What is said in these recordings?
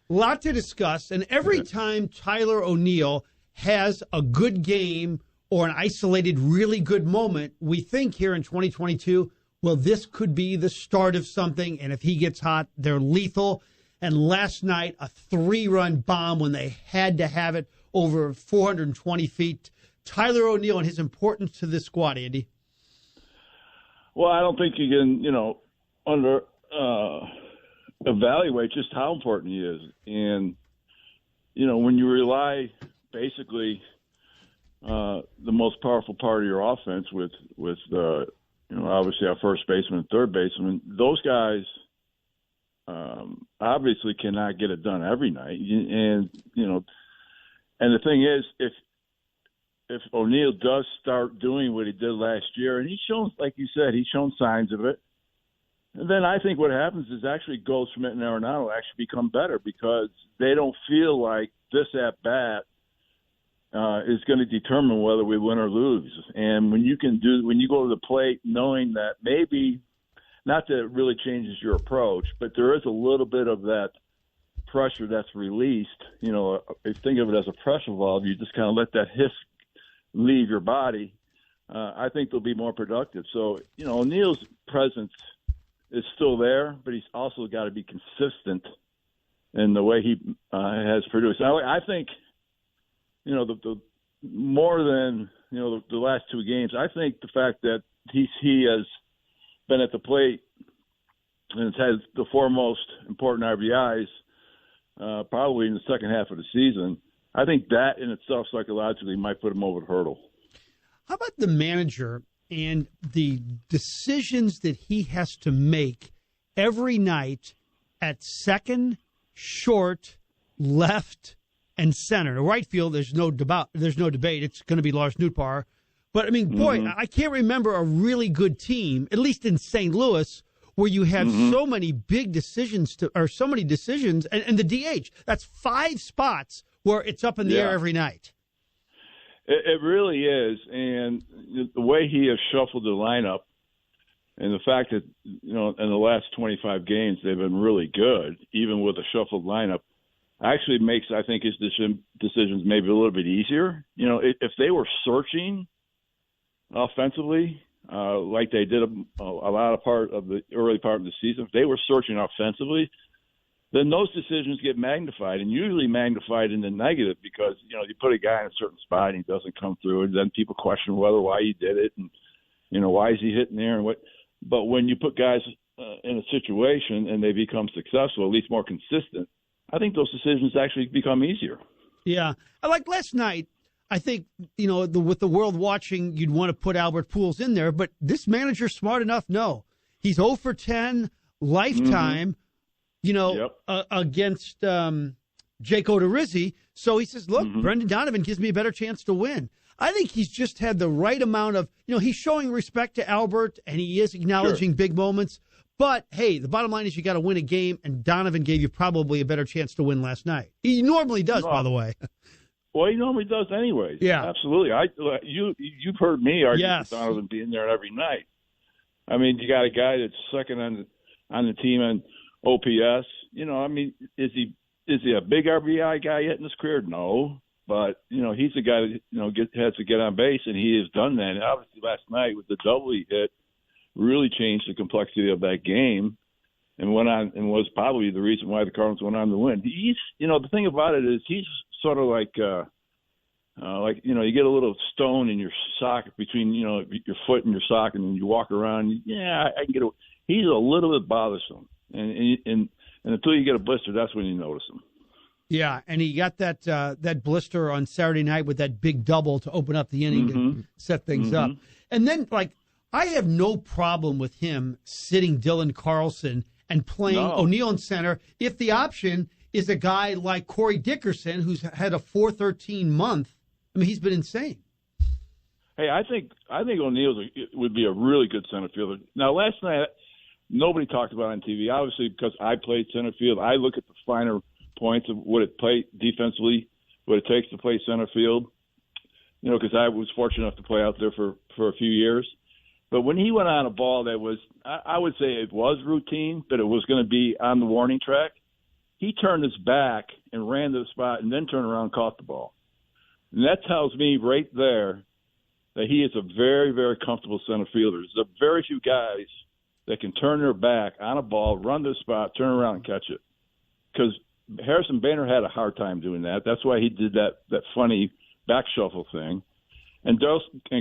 lot to discuss. And every time Tyler O'Neill has a good game or an isolated, really good moment, we think here in 2022, well, this could be the start of something. And if he gets hot, they're lethal. And last night, a 3-run bomb when they had to have it over 420 feet. Tyler O'Neill and his importance to this squad, Andy. Well, I don't think you can, evaluate just how important he is. And, when you rely basically the most powerful part of your offense with obviously our first baseman and third baseman, those guys obviously cannot get it done every night. And the thing is, if O'Neill does start doing what he did last year, and he's shown, like you said, he's shown signs of it, and then I think what happens is actually Goldschmidt and Arenado actually become better because they don't feel like this at-bat is going to determine whether we win or lose. And when you go to the plate knowing that maybe, not that it really changes your approach, but there is a little bit of that pressure that's released. If you think of it as a pressure valve, you just kind of let that hiss leave your body. I think they'll be more productive. So, O'Neill's presence is still there, but he's also got to be consistent in the way he has produced. I think, the more than, the last two games, I think the fact that he has been at the plate and has the four most important RBIs probably in the second half of the season, I think that in itself psychologically might put him over the hurdle. How about the manager and the decisions that he has to make every night at second, short, left, and center? The right field, there's no debate. It's going to be Lars Newtpar. But, boy, I can't remember a really good team, at least in St. Louis, where you have so many big decisions so many decisions, and the DH. That's 5 spots where it's up in the air every night. It really is, and the way he has shuffled the lineup, and the fact that in the last 25 games they've been really good, even with a shuffled lineup, actually makes, I think, his decisions maybe a little bit easier. If they were searching offensively, like they did a lot of part of the early part of the season, if they were searching offensively, then those decisions get magnified, and usually magnified in the negative because, you put a guy in a certain spot and he doesn't come through, and then people question why he did it and, why is he hitting there and what. But when you put guys in a situation and they become successful, at least more consistent, I think those decisions actually become easier. Yeah. Like last night, I think, with the world watching, you'd want to put Albert Pujols in there, but this manager's smart enough. No, he's 0 for 10 lifetime, against Jake Odorizzi. So he says, look, Brendan Donovan gives me a better chance to win. I think he's just had the right amount of, he's showing respect to Albert and he is acknowledging big moments. But, hey, the bottom line is you got to win a game, and Donovan gave you probably a better chance to win last night. He normally does, by the way. Well, he normally does anyways. Yeah. Absolutely. You've heard me argue with Donovan being there every night. You got a guy that's second on the team on OPS. Is he a big RBI guy yet in his career? No. But, he's a guy that, has to get on base, and he has done that. And obviously last night with the double he hit really changed the complexity of that game and went on and was probably the reason why the Cardinals went on to win. He's, the thing about it is he's sort of like you get a little stone in your sock between, your foot and your sock, and then you walk around. Yeah, I can get he's a little bit bothersome. And until you get a blister, that's when you notice him. Yeah, and he got that blister on Saturday night with that big double to open up the inning to set things up. And then, I have no problem with him sitting Dylan Carlson and playing O'Neill in center if the option is a guy like Corey Dickerson, who's had a 4.13 month. He's been insane. Hey, I think O'Neill would be a really good center fielder. Now, last night, nobody talked about it on TV, obviously, because I played center field. I look at the finer points of what it played defensively, what it takes to play center field, because I was fortunate enough to play out there for a few years. But when he went on a ball that was, I would say it was routine, but it was going to be on the warning track, he turned his back and ran to the spot and then turned around and caught the ball. And that tells me right there that he is a very, very comfortable center fielder. There's very few guys that can turn their back on a ball, run to the spot, turn around and catch it. Because Harrison Bader had a hard time doing that. That's why he did that funny back shuffle thing. And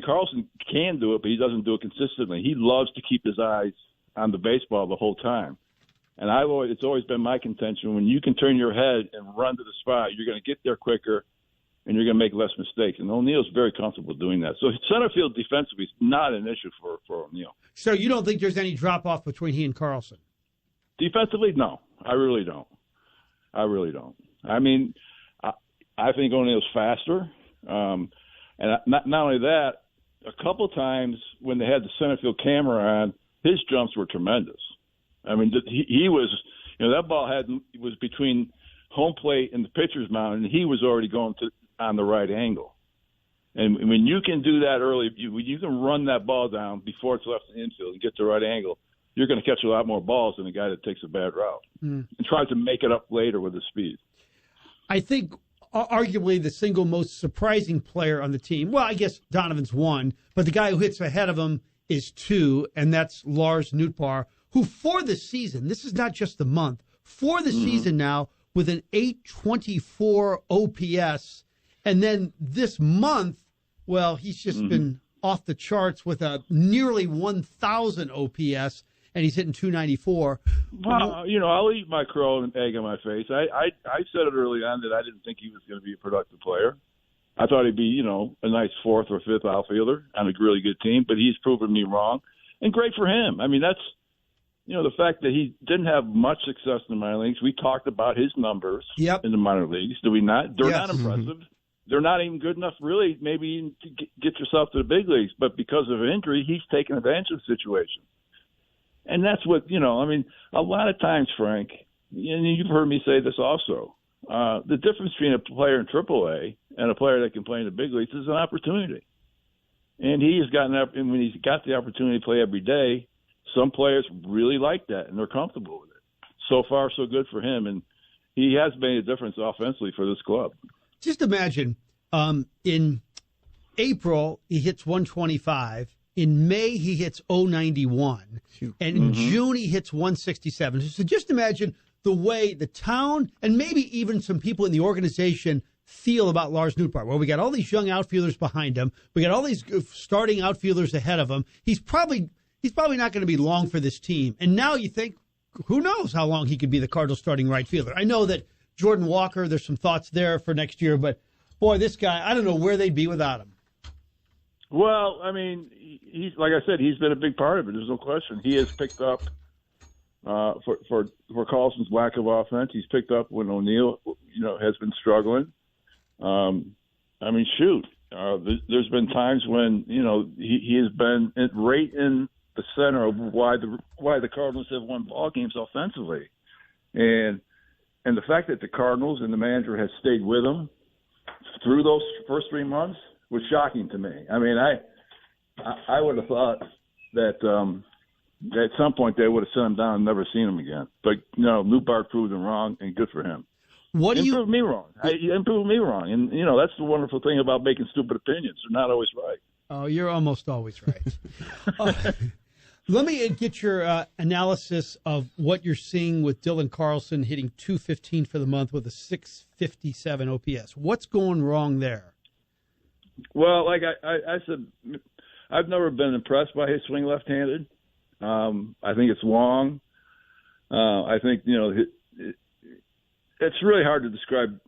Carlson can do it, but he doesn't do it consistently. He loves to keep his eyes on the baseball the whole time. And it's always been my contention, when you can turn your head and run to the spot, you're going to get there quicker and you're going to make less mistakes. And O'Neill's very comfortable doing that. So center field defensively is not an issue for O'Neill. So you don't think there's any drop-off between he and Carlson? Defensively, no. I really don't. I mean, I think O'Neill's faster. And not only that, a couple times when they had the center field camera on, his jumps were tremendous. I mean, he was, that ball was between home plate and the pitcher's mound, and he was already going on the right angle. And when you can do that early, you can run that ball down before it's left in the infield and get the right angle, you're going to catch a lot more balls than a guy that takes a bad route and tries to make it up later with his speed. I think arguably the single most surprising player on the team, well, I guess Donovan's one, but the guy who hits ahead of him is two, and that's Lars Newtpar, who for the season, this is not just the month, for the season now with an 824 OPS. And then this month, well, he's just been off the charts with a nearly 1,000 OPS, and he's hitting 294. Well, I'll eat my crow and egg on my face. I said it early on that I didn't think he was going to be a productive player. I thought he'd be, a nice fourth or fifth outfielder on a really good team, but he's proven me wrong. And great for him. I mean, that's, the fact that he didn't have much success in the minor leagues. We talked about his numbers in the minor leagues. Do we not? They're not impressive. They're not even good enough, really, maybe even to get yourself to the big leagues. But because of injury, he's taken advantage of the situation. And that's what, a lot of times, Frank, and you've heard me say this also, the difference between a player in AAA and a player that can play in the big leagues is an opportunity. And he has gotten up, and when he's got the opportunity to play every day, some players really like that, and they're comfortable with it. So far, so good for him, and he has made a difference offensively for this club. Just imagine, in April, he hits 125. In May, he hits 091. And in June, he hits 167. So just imagine the way the town and maybe even some people in the organization feel about Lars Newtpar. Well, we got all these young outfielders behind him. We got all these starting outfielders ahead of him. He's probably not going to be long for this team. And now you think, who knows how long he could be the Cardinals starting right fielder. I know that Jordan Walker, there's some thoughts there for next year, but boy, this guy, I don't know where they'd be without him. Well, I mean, he's like I said, he's been a big part of it. There's no question. He has picked up for Carlson's lack of offense. He's picked up when O'Neill, has been struggling. I mean, shoot, there's been times when he has been right in the center of why the Cardinals have won ball games offensively, and the fact that the Cardinals and the manager has stayed with him through those first 3 months was shocking to me. I mean, I would have thought that at some point they would have sent him down and never seen him again. But Newtpar proved him wrong, and good for him. He proved me wrong. He proved me wrong, and that's the wonderful thing about making stupid opinions. They're not always right. Oh, you're almost always right. Let me get your analysis of what you're seeing with Dylan Carlson hitting 215 for the month with a 657 OPS. What's going wrong there? Well, like I said, I've never been impressed by his swing left-handed. I think it's long. I think, it's really hard to describe,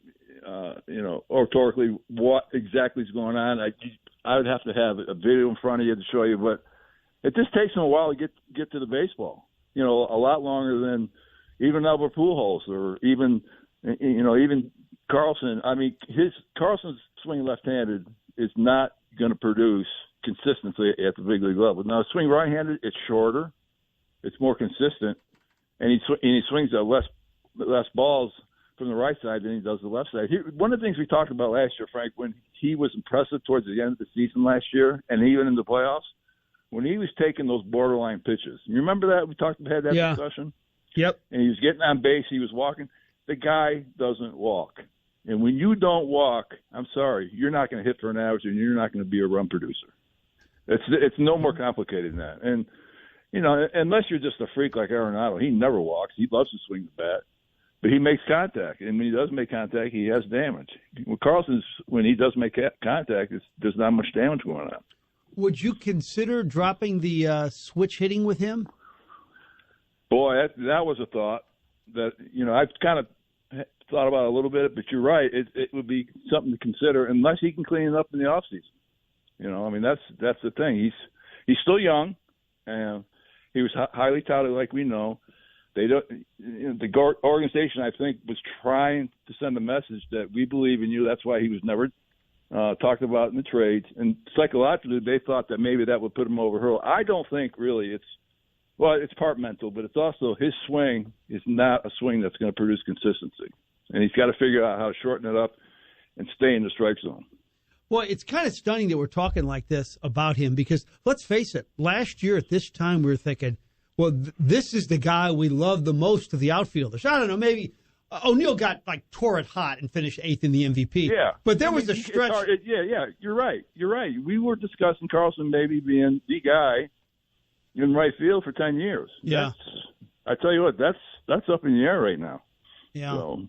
oratorically what exactly is going on. I would have to have a video in front of you to show you, but it just takes him a while to get to the baseball. A lot longer than even Albert Pujols or even Carlson. I mean, Carlson's swing left-handed is not going to produce consistency at the big league level. Now, swing right-handed, it's shorter, it's more consistent, and he swings at less balls from the right side than he does the left side. One of the things we talked about last year, Frank, when he was impressive towards the end of the season last year, and even in the playoffs, when he was taking those borderline pitches. You remember that? We had that discussion? Yep. And he was getting on base. He was walking. the guy doesn't walk. And when you don't walk, I'm sorry, you're not going to hit for an average, and you're not going to be a run producer. It's no more complicated than that. And, you know, unless you're just a freak like Arenado, he never walks. He loves to swing the bat. But he makes contact. And when he does make contact, he has damage. With Carlson's, when he does make contact, there's not much damage going on. Would you consider dropping the switch hitting with him? Boy, that was a thought that, you know, I've kind of thought about it a little bit, but you're right. It would be something to consider unless he can clean it up in the offseason. You know, I mean, that's the thing. He's still young, and he was highly touted, like we know. They don't. You know, the organization, I think, was trying to send a message that we believe in you. That's why he was never talked about in the trades. And psychologically, they thought that maybe that would put him over hurdle. I don't think really it's part mental, but it's also his swing is not a swing that's going to produce consistency. And he's got to figure out how to shorten it up and stay in the strike zone. Well, it's kind of stunning that we're talking like this about him because, let's face it, last year at this time we were thinking, well, this is the guy we love the most of the outfielders. I don't know, maybe O'Neill tore it hot and finished 8th in the MVP. Yeah. But there was a stretch. Yeah, you're right. We were discussing Carlson maybe being the guy in right field for 10 years. Yeah. I tell you what, that's up in the air right now. Yeah. So,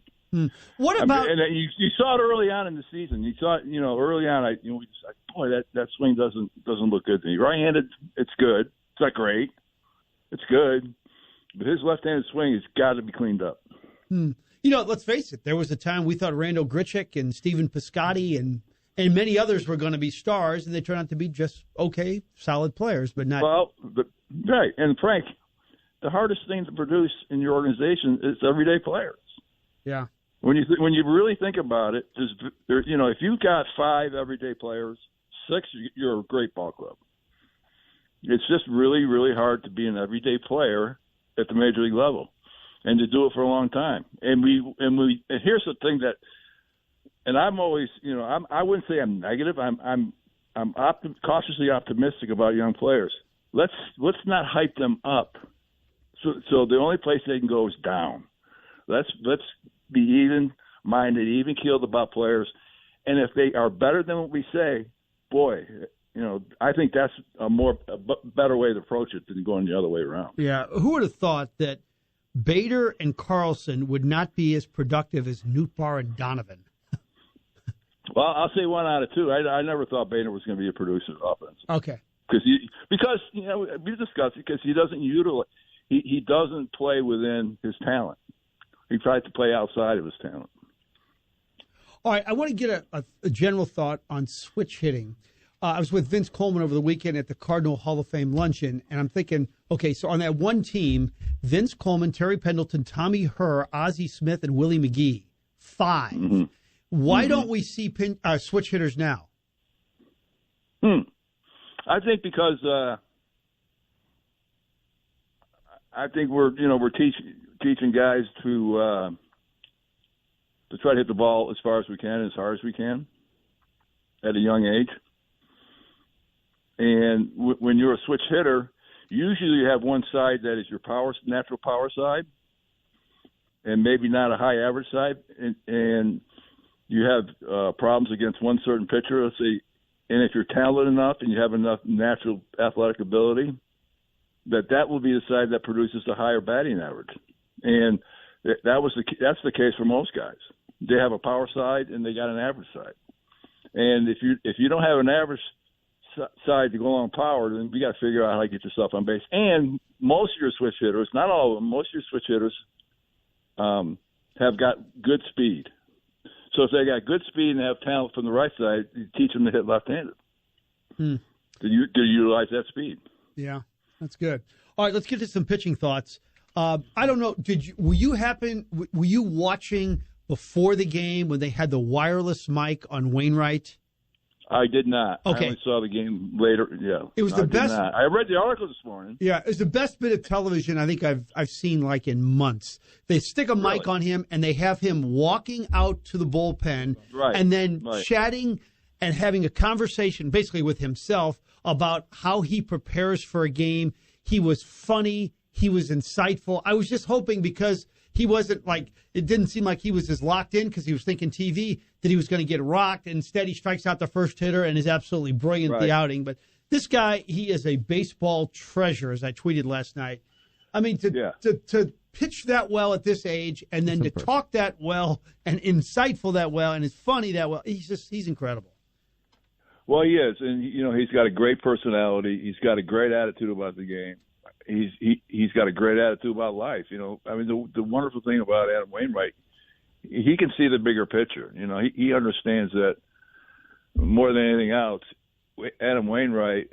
what about? And you saw it early on in the season. You saw it, early on. We just boy, that swing doesn't look good to me. Right-handed, it's good. It's not great. It's good, but his left-handed swing has got to be cleaned up. You know, let's face it. There was a time we thought Randall Grichuk and Stephen Piscotty and many others were going to be stars, and they turned out to be just okay, solid players, but not. Well, right. And Frank, the hardest thing to produce in your organization is everyday players. Yeah. When you really think about it, if you've got 5 everyday players, 6, you're a great ball club. It's just really, really hard to be an everyday player at the major league level, and to do it for a long time. And here's the thing that, and I'm always, I wouldn't say I'm negative. I'm cautiously optimistic about young players. Let's not hype them up. So the only place they can go is down. Let's be even-minded, even-keeled about players. And if they are better than what we say, boy, I think that's a better way to approach it than going the other way around. Yeah. Who would have thought that Bader and Carlson would not be as productive as Newtpar and Donovan? Well, I'll say 1 out of 2. I never thought Bader was going to be a producer of offense. Okay. Because we discussed it, because he doesn't utilize. He doesn't play within his talent. He tries to play outside of his talent. All right, I want to get a general thought on switch hitting. I was with Vince Coleman over the weekend at the Cardinal Hall of Fame luncheon, and I'm thinking, okay, so on that one team, Vince Coleman, Terry Pendleton, Tommy Herr, Ozzie Smith, and Willie McGee, 5. Mm-hmm. Why don't we see switch hitters now? I think because I think we're teaching guys to try to hit the ball as far as we can, as hard as we can, at a young age. And when you're a switch hitter, usually you have one side that is your natural power side, and maybe not a high average side, and you have problems against one certain pitcher, let's say, and if you're talented enough and you have enough natural athletic ability, that will be the side that produces the higher batting average. And that's the case for most guys. They have a power side and they got an average side. And if you don't have an average side to go on power, then you got to figure out how to get yourself on base. And most of your switch hitters, not all of them, most of your switch hitters have got good speed. So if they got good speed and have talent from the right side, you teach them to hit left-handed. To utilize that speed. Yeah, that's good. All right, let's get to some pitching thoughts. I don't know. Were you watching before the game when they had the wireless mic on Wainwright? I did not. Okay. I only saw the game later. Yeah, it was the best. I read the article this morning. Yeah, it was the best bit of television I think I've seen in months. They stick a mic on him and they have him walking out to the bullpen, and then chatting and having a conversation basically with himself about how he prepares for a game. He was funny. He was insightful. I was just hoping, because he wasn't like, it didn't seem like he was as locked in because he was thinking TV that he was going to get rocked. Instead, he strikes out the first hitter and is absolutely brilliant the outing. But this guy, he is a baseball treasure, as I tweeted last night. I mean, to pitch that well at this age and then to talk that well and insightful that well and is funny that well, he's incredible. Well, he is, and he's got a great personality. He's got a great attitude about the game. He's got a great attitude about life. I mean, the wonderful thing about Adam Wainwright, he can see the bigger picture. He understands that more than anything else. Adam Wainwright,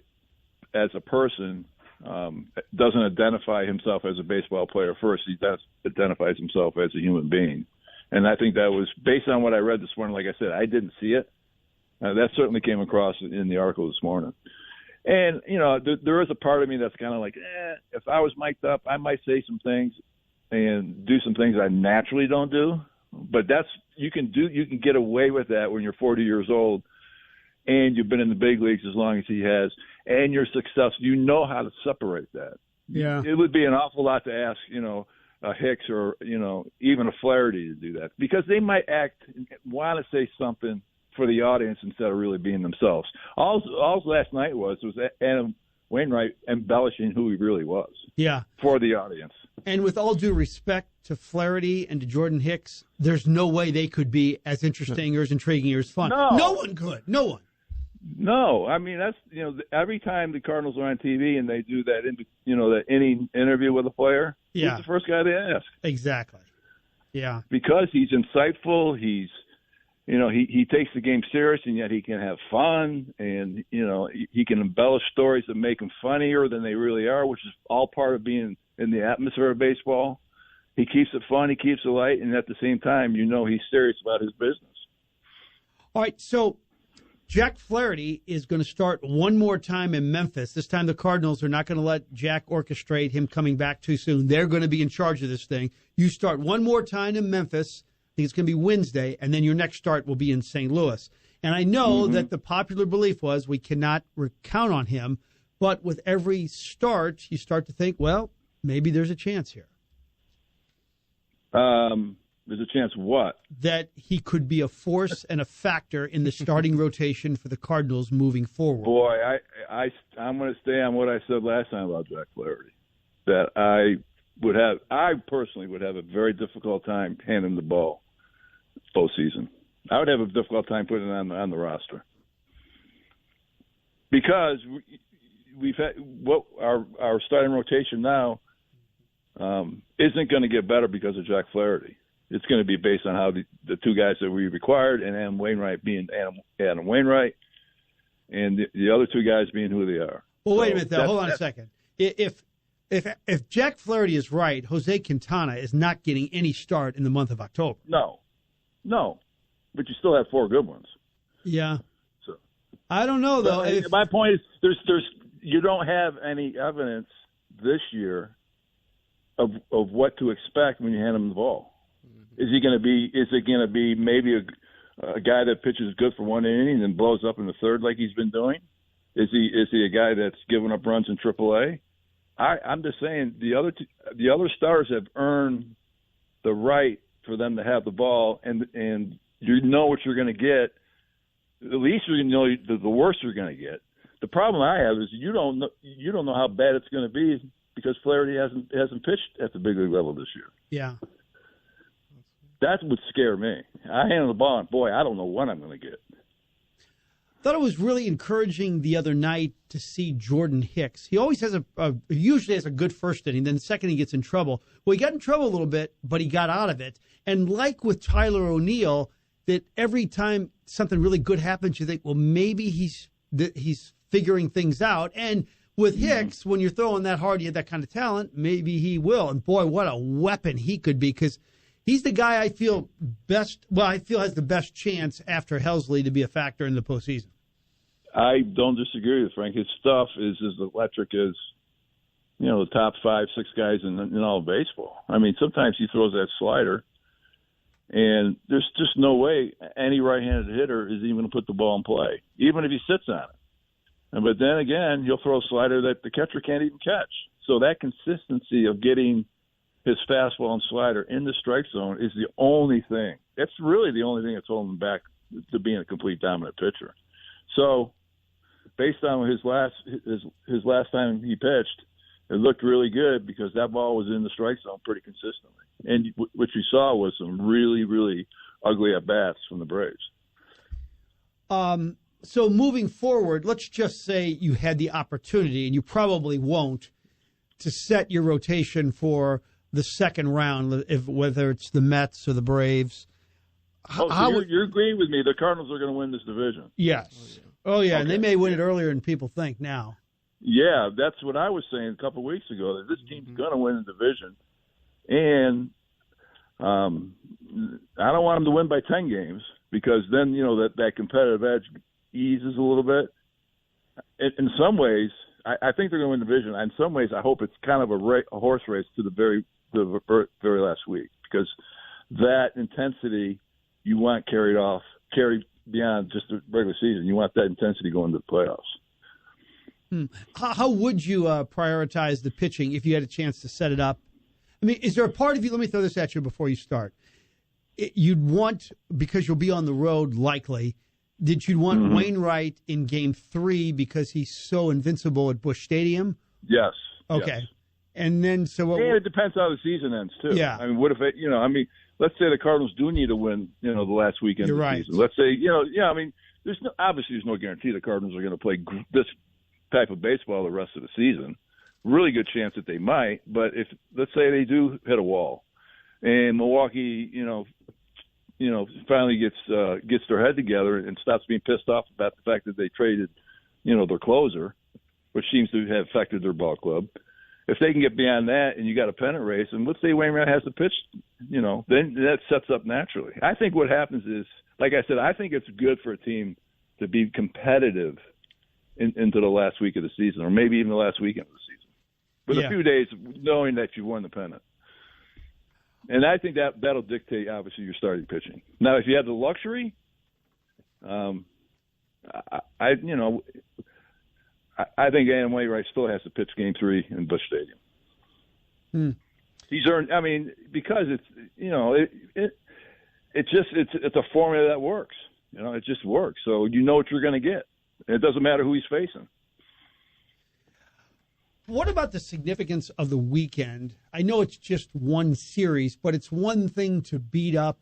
as a person, doesn't identify himself as a baseball player first. He identifies himself as a human being, and I think that was based on what I read this morning. Like I said, I didn't see it. That certainly came across in the article this morning. And, there is a part of me that's kind of like, if I was mic'd up, I might say some things and do some things I naturally don't do. But you can get away with that when you're 40 years old and you've been in the big leagues as long as he has, and you're successful. You know how to separate that. Yeah. It would be an awful lot to ask, a Hicks or, even a Flaherty to do that, because they might want to say something for the audience instead of really being themselves. All last night was Adam Wainwright embellishing who he really was. Yeah. For the audience. And with all due respect to Flaherty and to Jordan Hicks, there's no way they could be as interesting or as intriguing or as fun. No one could. No one. No, I mean, that's, every time the Cardinals are on TV and they do that, that inning interview with a player, he's the first guy they ask. Exactly. Yeah. Because he's insightful, he takes the game serious, and yet he can have fun, and, he can embellish stories that make them funnier than they really are, which is all part of being in the atmosphere of baseball. He keeps it fun, he keeps it light, and at the same time, he's serious about his business. All right, so Jack Flaherty is going to start one more time in Memphis. This time the Cardinals are not going to let Jack orchestrate him coming back too soon. They're going to be in charge of this thing. You start one more time in Memphis. I think it's going to be Wednesday, and then your next start will be in St. Louis. And I know that the popular belief was we cannot count on him, but with every start, you start to think, well, maybe there's a chance here. There's a chance what? That he could be a force and a factor in the starting rotation for the Cardinals moving forward. Boy, I'm going to stay on what I said last time about Jack Flaherty, that I personally would have a very difficult time handing the ball postseason. I would have a difficult time putting it on the roster, because we've had our starting rotation now isn't going to get better because of Jack Flaherty. It's going to be based on how the two guys that we required, and Adam Wainwright being Adam Wainwright, and the other two guys being who they are. Well, wait a minute, though. Hold on a second. If Jack Flaherty is right, Jose Quintana is not getting any start in the month of October. No, but you still have four good ones. Yeah. So I don't know, though. My point is, you don't have any evidence this year of what to expect when you hand him the ball. Is it going to be maybe a guy that pitches good for one inning and then blows up in the third like he's been doing? Is he a guy that's giving up runs in AAA? I'm just saying the other stars have earned the right for them to have the ball, and you know what you're going to get. At least you know the worst you're going to get. The problem I have is you don't know how bad it's going to be, because Flaherty hasn't pitched at the big league level this year. Yeah. That would scare me. I hand the ball, and boy, I don't know what I'm going to get. Thought it was really encouraging the other night to see Jordan Hicks. He always has usually has a good first inning. Then the second he gets in trouble. Well, he got in trouble a little bit, but he got out of it. And like with Tyler O'Neill, that every time something really good happens, you think, well, maybe he's figuring things out. And with Hicks, when you're throwing that hard, you have that kind of talent, maybe he will. And boy, what a weapon he could be, because he's the guy I feel has the best chance after Helsley to be a factor in the postseason. I don't disagree with Frank. His stuff is as electric as, the top 5-6 guys in all of baseball. I mean, sometimes he throws that slider, and there's just no way any right-handed hitter is even going to put the ball in play, even if he sits on it. But then again, he'll throw a slider that the catcher can't even catch. So that consistency of getting his fastball and slider in the strike zone is the only thing. That's really the only thing that's holding him back to being a complete dominant pitcher. So, based on his last time he pitched, it looked really good because that ball was in the strike zone pretty consistently. And what you saw was some really, really ugly at-bats from the Braves. So moving forward, let's just say you had the opportunity, and you probably won't, to set your rotation for the second round, whether it's the Mets or the Braves. You're agreeing with me. The Cardinals are going to win this division. Yes. Oh, yeah, Okay. and they may win it earlier than people think now. Yeah, that's what I was saying a couple of weeks ago, that this team's going to win the division. And I don't want them to win by 10 games because then, that competitive edge eases a little bit. In some ways, I think they're going to win the division. In some ways, I hope it's kind of a horse race to the very last week because that intensity you want carried beyond just the regular season. You want that intensity going to the playoffs. How would you prioritize the pitching if you had a chance to set it up? I mean, is there a part of you, let me throw this at you before you start. You'd want, because you'll be on the road likely, did you want Wainwright in Game 3 because he's so invincible at Busch Stadium? Yes. Okay. Yes. And then, and it depends how the season ends, too. Yeah. I mean, what if let's say the Cardinals do need to win, the last weekend of the season. Let's say, there's no guarantee the Cardinals are going to play this type of baseball the rest of the season. Really good chance that they might, but if let's say they do hit a wall, and Milwaukee, finally gets their head together and stops being pissed off about the fact that they traded, their closer, which seems to have affected their ball club. If they can get beyond that, and you got a pennant race, and let's say Wainwright has to pitch, then that sets up naturally. I think what happens is, like I said, I think it's good for a team to be competitive into the last week of the season, or maybe even the last weekend of the season, with a few days knowing that you won the pennant. And I think that'll dictate, obviously, your starting pitching. Now, if you have the luxury, I think Adam Wainwright still has to pitch Game 3 in Busch Stadium. He's earned. I mean, because it's a formula that works. It just works. So you know what you're going to get. It doesn't matter who he's facing. What about the significance of the weekend? I know it's just one series, but it's one thing to beat up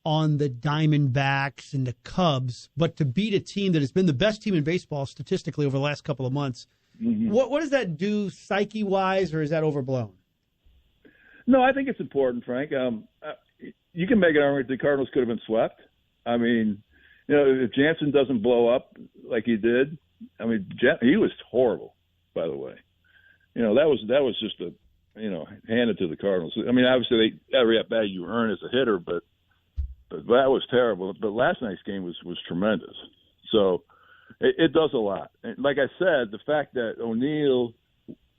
on the Diamondbacks and the Cubs, but to beat a team that has been the best team in baseball statistically over the last couple of months, what does that do psyche-wise, or is that overblown? No, I think it's important, Frank. You can make an argument the Cardinals could have been swept. I mean, if Jansen doesn't blow up like he did, I mean, he was horrible, by the way. That was just handed to the Cardinals. I mean, obviously every at bat you earn as a hitter, but that was terrible. But last night's game was tremendous. So it does a lot. And like I said, the fact that O'Neill,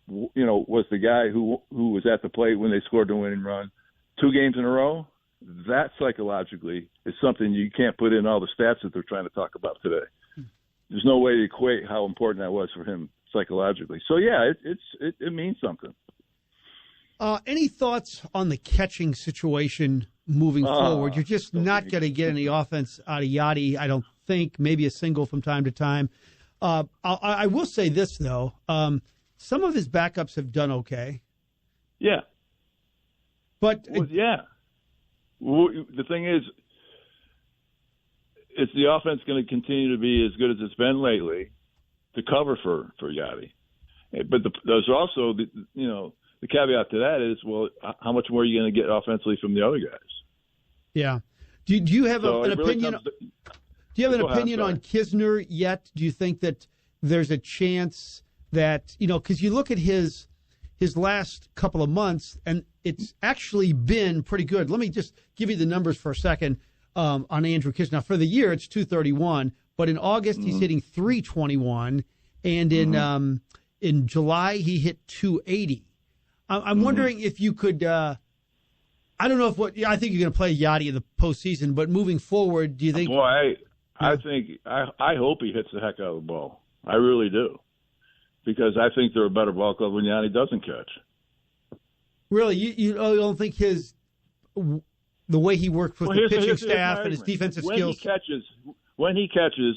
was the guy who was at the plate when they scored the winning run 2 games in a row, that psychologically is something you can't put in all the stats that they're trying to talk about today. There's no way to equate how important that was for him psychologically. So, yeah, it means something. Any thoughts on the catching situation moving forward? You're just not going to get any offense out of Yachty, I don't think. Maybe a single from time to time. I will say this, though. Some of his backups have done okay. Yeah. But yeah. The thing is the offense going to continue to be as good as it's been lately to cover for Yachty? But there's also the caveat to that is, well, how much more are you going to get offensively from the other guys? Yeah. Do you have an opinion? Do you have an opinion on Kisner yet? Do you think that there's a chance that because you look at his last couple of months and it's actually been pretty good. Let me just give you the numbers for a second on Andrew Kisner. Now for the year it's 231, but in August he's hitting 321, and in July he hit 280. I'm wondering if you could. I don't know I think you're going to play Yachty in the postseason, but moving forward, do you think? Boy, I hope he hits the heck out of the ball. I really do, because I think they're a better ball club when Yachty doesn't catch. Really, you don't think the way he worked with the pitching staff and his defensive skills? When he catches,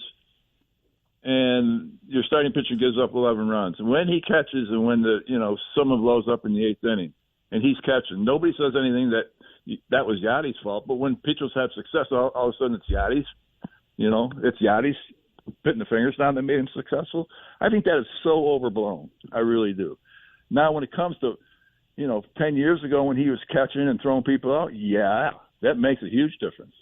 and your starting pitcher gives up 11 runs, and when he catches, and when someone blows up in the 8th inning, and he's catching, nobody says anything that was Yadi's fault. But when pitchers have success, all of a sudden it's Yadi's. It's Yadi's putting the fingers down that made him successful. I think that is so overblown. I really do. Now, when it comes to 10 years ago when he was catching and throwing people out, yeah, that makes a huge difference.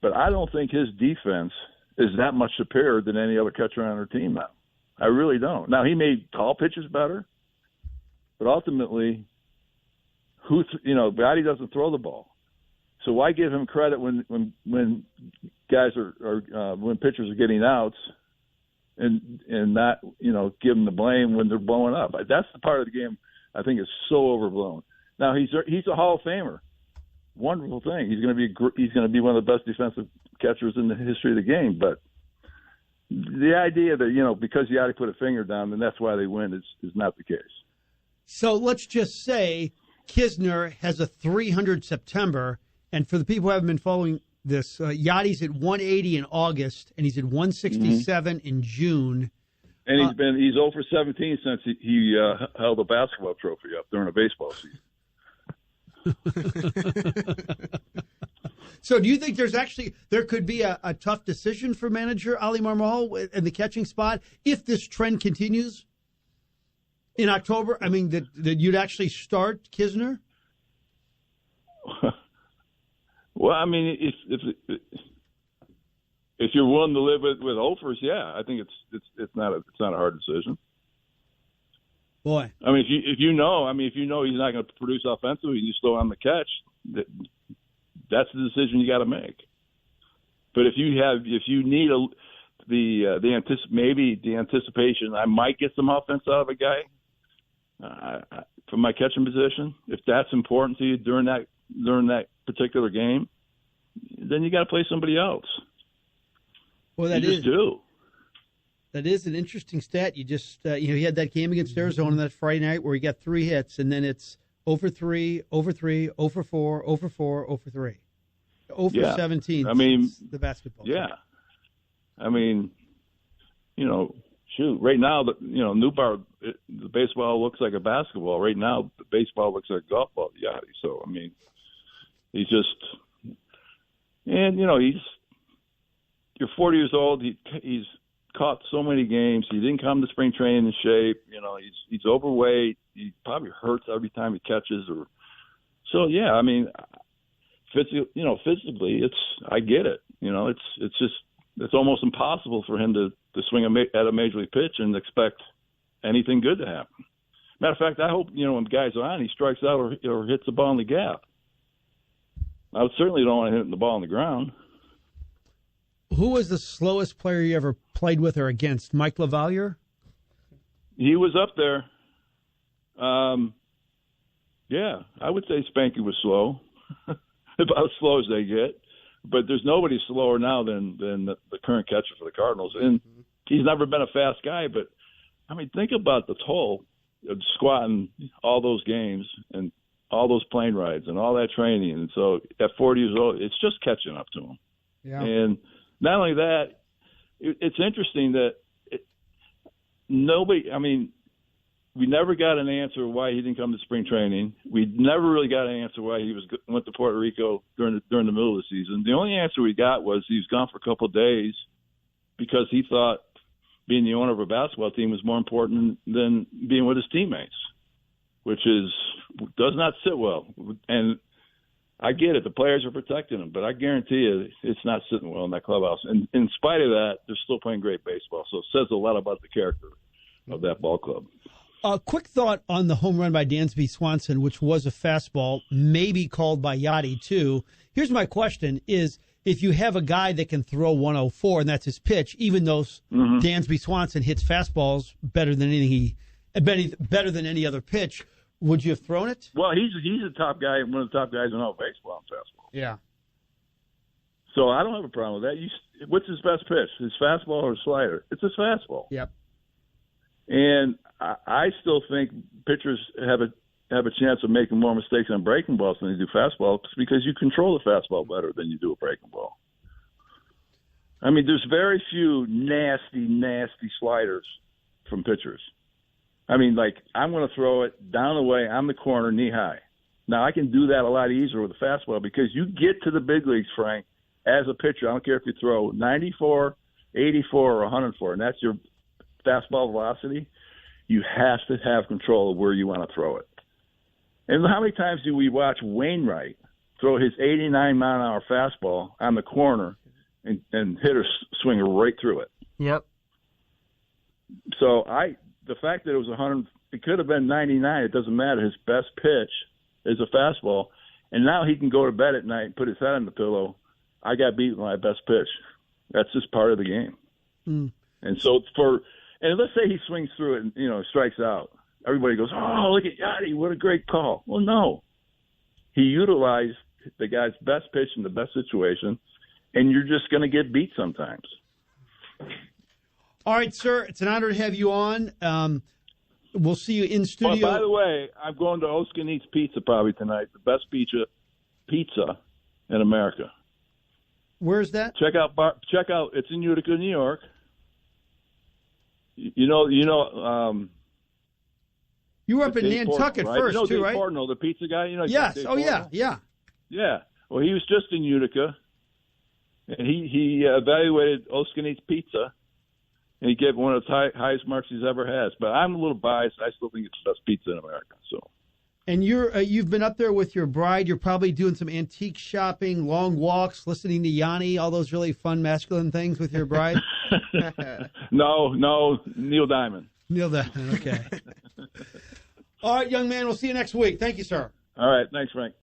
But I don't think his defense is that much superior than any other catcher on our team now. I really don't. Now, he may call pitches better, but ultimately, Gotti doesn't throw the ball. So why give him credit when guys when pitchers are getting outs and not give them the blame when they're blowing up? That's the part of the game I think is so overblown. Now he's a Hall of Famer. Wonderful thing. He's going to be one of the best defensive catchers in the history of the game. But the idea that because Yachty put a finger down, then that's why they win is not the case. So let's just say Kisner has a 300 September, and for the people who haven't been following this, Yachty's at 180 in August, and he's at 167 in June. And he's 0 for 17 since he held a basketball trophy up during a baseball season. So do you think there could be a tough decision for manager Ali Marmol in the catching spot if this trend continues in October? I mean, that you'd actually start Kisner? Well, I mean, if you're willing to live with offers, yeah, I think it's not a hard decision. Boy, I mean, if you know he's not going to produce offensively, you still on the catch. That's the decision you got to make. But if you need the anticipation, I might get some offense out of a guy from my catching position. If that's important to you during that particular game, then you got to play somebody else. Well, that is an interesting stat. You just he had that game against Arizona that Friday night where he got 3 hits, and then it's 0 for 3, 0 for 3, 0 for 4, 0 for 4, 0 for 3. 0 for 17. I mean, the basketball. Yeah. Team. I mean, shoot. Right now, Newtpar, the baseball looks like a basketball. Right now, the baseball looks like a golf ball. Yeah. So I mean, he's just, and you're 40 years old. He's caught so many games. He didn't come to spring training in shape. He's overweight. He probably hurts every time he catches. So yeah, I mean, physically, I get it. It's almost impossible for him to swing at a major league pitch and expect anything good to happen. Matter of fact, I hope when guys are on, he strikes out or hits the ball in the gap. I certainly don't want to hit the ball on the ground. Who was the slowest player you ever played with or against? Mike LaValliere? He was up there. Yeah, I would say Spanky was slow, about as slow as they get. But there's nobody slower now than the current catcher for the Cardinals. And he's never been a fast guy. But, I mean, think about the toll of squatting all those games and all those plane rides and all that training. And so at 40 years old, it's just catching up to him. Yeah. And not only that, it's interesting that we never got an answer why he didn't come to spring training. We never really got an answer why he went to Puerto Rico during the middle of the season. The only answer we got was he was gone for a couple of days because he thought being the owner of a basketball team was more important than being with his teammates, which does not sit well. And I get it. The players are protecting him, but I guarantee you it's not sitting well in that clubhouse. And in spite of that, they're still playing great baseball. So it says a lot about the character of that ball club. A quick thought on the home run by Dansby Swanson, which was a fastball, maybe called by Yachty too. Here's my question is, if you have a guy that can throw 104 and that's his pitch, even though Dansby Swanson hits fastballs better than any other pitch, would you have thrown it? Well, he's a top guy, one of the top guys in all baseball and fastball. Yeah. So I don't have a problem with that. What's his best pitch? His fastball or his slider? It's his fastball. Yep. And I still think pitchers have have a chance of making more mistakes on breaking balls than you do fastballs because you control the fastball better than you do a breaking ball. I mean, there's very few nasty, nasty sliders from pitchers. I mean, like, I'm going to throw it down the way, on the corner, knee high. Now, I can do that a lot easier with a fastball because you get to the big leagues, Frank, as a pitcher. I don't care if you throw 94, 84, or 104, and that's your fastball velocity. You have to have control of where you want to throw it. And how many times do we watch Wainwright throw his 89-mile-an-hour fastball on the corner and hitters swing right through it? Yep. So the fact that it was 100, it could have been 99. It doesn't matter. His best pitch is a fastball, and now he can go to bed at night and put his head on the pillow. I got beat with my best pitch. That's just part of the game. Mm. And so and let's say he swings through it and strikes out. Everybody goes, "Oh, look at Yachty! What a great call!" Well, no, he utilized the guy's best pitch in the best situation, and you're just going to get beat sometimes. All right, sir. It's an honor to have you on. We'll see you in studio. Well, by the way, I'm going to Oskin Eats Pizza probably tonight. The best pizza in America. Where's that? Check out. It's in Utica, New York. You were up in Nantucket right? first, too, Dave right? Portnoy, the pizza guy. Yes. Dave Oh, Portnoy? yeah. Yeah. Well, he was just in Utica, and he evaluated Oskin Eats Pizza, and he gave one of the highest marks he's ever has. But I'm a little biased. I still think it's the best pizza in America. So. And you've been up there with your bride. You're probably doing some antique shopping, long walks, listening to Yanni, all those really fun masculine things with your bride. No, Neil Diamond. Neil Diamond. Okay. All right, young man. We'll see you next week. Thank you, sir. All right. Thanks, Frank.